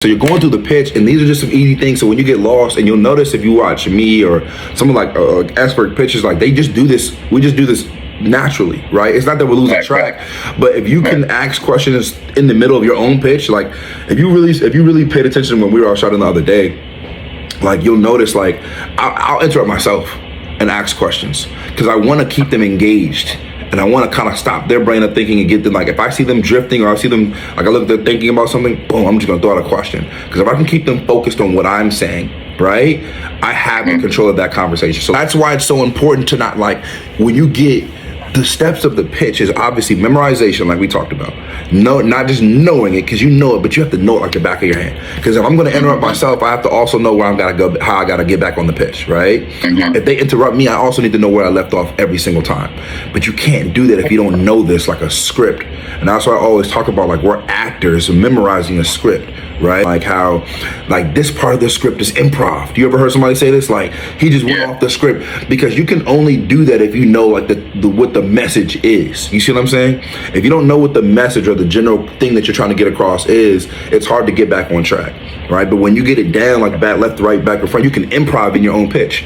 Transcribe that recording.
So you're going through the pitch, and these are just some easy things. So when you get lost, and you'll notice if you watch me or someone like expert pitchers, like they just do this. We just do this naturally, right? It's not that we're losing track, but if you can ask questions in the middle of your own pitch, like if you really paid attention when we were out shouting the other day, like you'll notice, like I'll interrupt myself and ask questions because I want to keep them engaged. And I want to kind of stop their brain of thinking and get them, like, if I see them drifting or I see them, like, I look at them thinking about something, boom, I'm just going to throw out a question. Because if I can keep them focused on what I'm saying, right, I have control of that conversation. So that's why it's so important to not, like, when you get the steps of the pitch is obviously memorization, like we talked about. No, not just knowing it, because you know it, but you have to know it like the back of your hand. Because if I'm going to interrupt myself, I have to also know where I'm going to go, how I got to get back on the pitch, right? If they interrupt me, I also need to know where I left off every single time. But you can't do that if you don't know this like a script. And that's why I always talk about, like, we're actors memorizing a script, right? Like how, like, this part of the script is improv. Do you ever heard somebody say this? Like, he just went off the script. Because you can only do that if you know, like, what the message is. You see what I'm saying? If you don't know what the message or the general thing that you're trying to get across is, it's hard to get back on track, right? But when you get it down, like back, left, right, back, and front, you can improv in your own pitch.